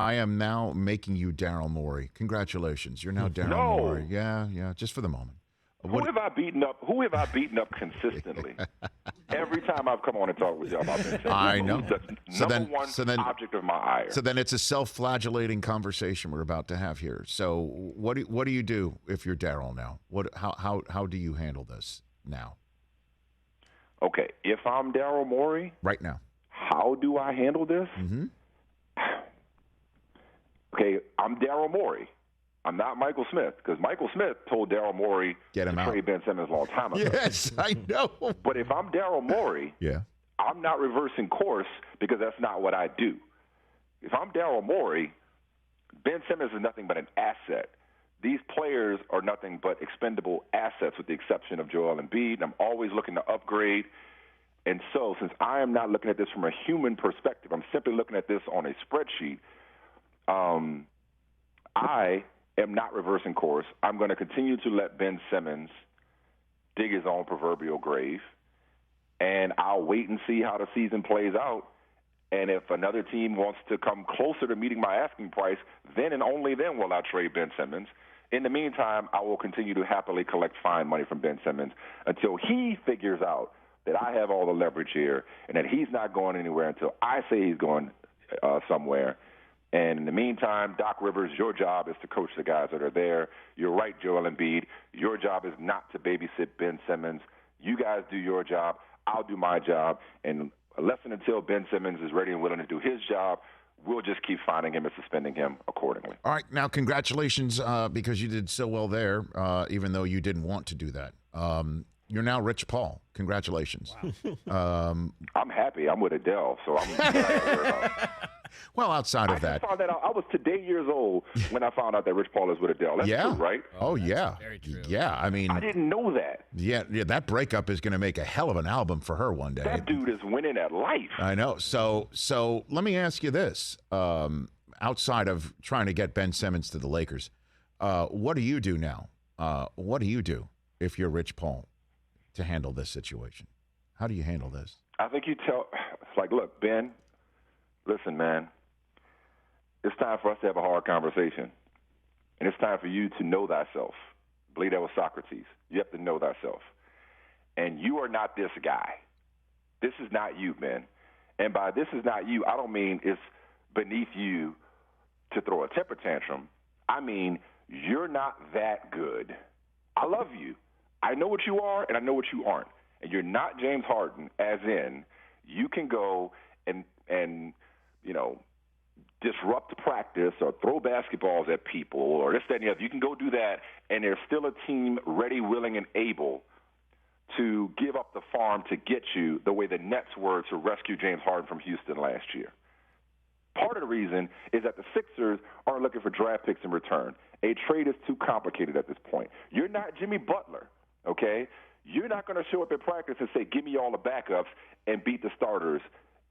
I am now making you Daryl Morey. Congratulations. You're now Daryl Morey. Yeah, just for the moment. Who have I beaten up? Who have I beaten up consistently? Every time I've come on and talked with you about this, I know. The number one object of my ire. So then it's a self-flagellating conversation we're about to have here. So what do you do if you're Daryl now? How do you handle this now? Okay, if I'm Daryl Morey right now, how do I handle this? Mm-hmm. Okay, I'm Daryl Morey. I'm not Michael Smith, because Michael Smith told Daryl Morey to trade Ben Simmons a long time ago. Yes, I know. But if I'm Daryl Morey, I'm not reversing course, because that's not what I do. If I'm Daryl Morey, Ben Simmons is nothing but an asset. These players are nothing but expendable assets, with the exception of Joel Embiid. And I'm always looking to upgrade. And so, since I am not looking at this from a human perspective, I'm simply looking at this on a spreadsheet. I am not reversing course. I'm going to continue to let Ben Simmons dig his own proverbial grave, and I'll wait and see how the season plays out. And if another team wants to come closer to meeting my asking price, then and only then will I trade Ben Simmons. In the meantime, I will continue to happily collect fine money from Ben Simmons until he figures out that I have all the leverage here and that he's not going anywhere until I say he's going somewhere. And in the meantime, Doc Rivers, your job is to coach the guys that are there. You're right, Joel Embiid. Your job is not to babysit Ben Simmons. You guys do your job. I'll do my job. And unless and until Ben Simmons is ready and willing to do his job, we'll just keep finding him and suspending him accordingly. All right. Now, congratulations, because you did so well there, even though you didn't want to do that. You're now Rich Paul. Congratulations. Wow. I'm happy. I'm with Adele, so I'm well, outside of that. I found that out. I was today years old when I found out that Rich Paul is with Adele. That's true, right? Oh, yeah. Very true. Yeah, I mean. I didn't know that. Yeah, that breakup is going to make a hell of an album for her one day. That dude is winning at life. I know. So let me ask you this. Outside of trying to get Ben Simmons to the Lakers, what do you do now? What do you do if you're Rich Paul to handle this situation? How do you handle this? I think it's like, look, Ben, listen, man, it's time for us to have a hard conversation. And it's time for you to know thyself. I believe that was Socrates. You have to know thyself. And you are not this guy. This is not you, Ben. And by this is not you, I don't mean it's beneath you to throw a temper tantrum. I mean, you're not that good. I love you. I know what you are, and I know what you aren't. And you're not James Harden, as in you can go and you know, disrupt practice or throw basketballs at people or this, that, and the other. You can go do that, and there's still a team ready, willing, and able to give up the farm to get you the way the Nets were to rescue James Harden from Houston last year. Part of the reason is that the Sixers aren't looking for draft picks in return. A trade is too complicated at this point. You're not Jimmy Butler, okay? You're not going to show up at practice and say, give me all the backups and beat the starters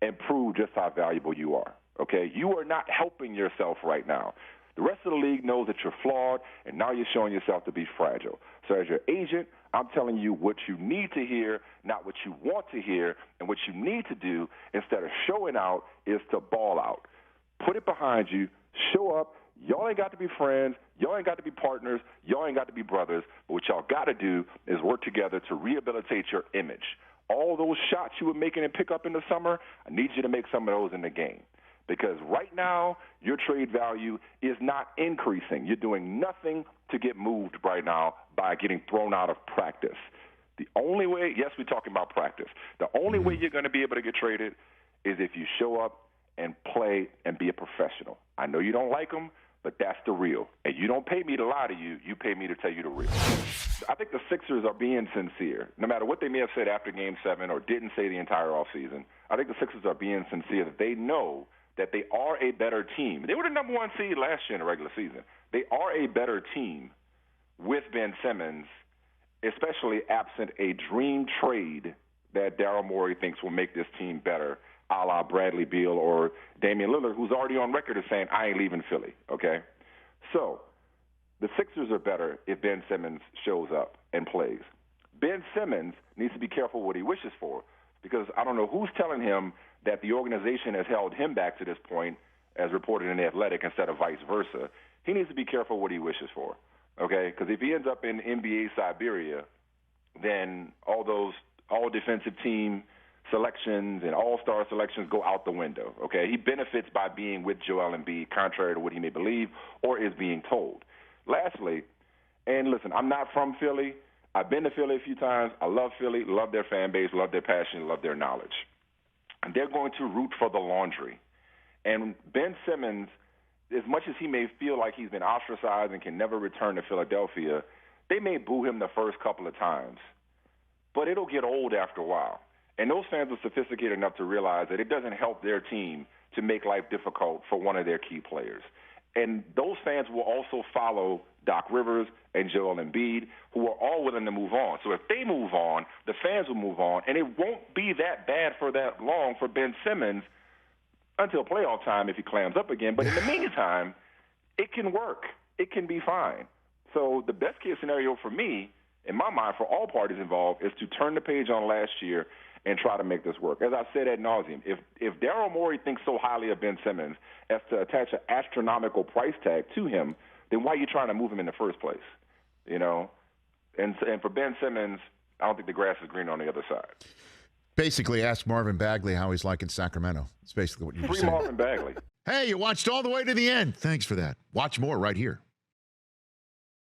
and prove just how valuable you are, okay? You are not helping yourself right now. The rest of the league knows that you're flawed, and now you're showing yourself to be fragile. So as your agent, I'm telling you what you need to hear, not what you want to hear, and what you need to do instead of showing out is to ball out. Put it behind you, show up. Y'all ain't got to be friends. Y'all ain't got to be partners. Y'all ain't got to be brothers. But what y'all got to do is work together to rehabilitate your image. All those shots you were making in pickup in the summer, I need you to make some of those in the game. Because right now, your trade value is not increasing. You're doing nothing to get moved right now by getting thrown out of practice. The only way, yes, we're talking about practice. The only way you're going to be able to get traded is if you show up and play and be a professional. I know you don't like them, but that's the real. And you don't pay me to lie to you. You pay me to tell you the real. I think the Sixers are being sincere. No matter what they may have said after Game 7 or didn't say the entire offseason, I think the Sixers are being sincere that they know that they are a better team. They were the number one seed last year in the regular season. They are a better team with Ben Simmons, especially absent a dream trade that Daryl Morey thinks will make this team better, a la Bradley Beal or Damian Lillard, who's already on record as saying, I ain't leaving Philly, okay? So the Sixers are better if Ben Simmons shows up and plays. Ben Simmons needs to be careful what he wishes for, because I don't know who's telling him that the organization has held him back to this point as reported in The Athletic, instead of vice versa, he needs to be careful what he wishes for, okay? Because if he ends up in NBA Siberia, then all defensive team selections and all-star selections go out the window, okay? He benefits by being with Joel Embiid, contrary to what he may believe or is being told. Lastly, and listen, I'm not from Philly. I've been to Philly a few times. I love Philly, love their fan base, love their passion, love their knowledge. And they're going to root for the laundry. And Ben Simmons, as much as he may feel like he's been ostracized and can never return to Philadelphia, they may boo him the first couple of times. But it'll get old after a while. And those fans are sophisticated enough to realize that it doesn't help their team to make life difficult for one of their key players. And those fans will also follow Doc Rivers and Joel Embiid, who are all willing to move on. So if they move on, the fans will move on, and it won't be that bad for that long for Ben Simmons until playoff time if he clams up again. But in the meantime, it can work. It can be fine. So the best-case scenario for me, in my mind, for all parties involved, is to turn the page on last year and try to make this work. As I said ad nauseum, if Daryl Morey thinks so highly of Ben Simmons as to attach an astronomical price tag to him, then why are you trying to move him in the first place? You know? And for Ben Simmons, I don't think the grass is greener on the other side. Basically, ask Marvin Bagley how he's like in Sacramento. It's basically what you're saying. Free Marvin Bagley. Hey, you watched all the way to the end. Thanks for that. Watch more right here.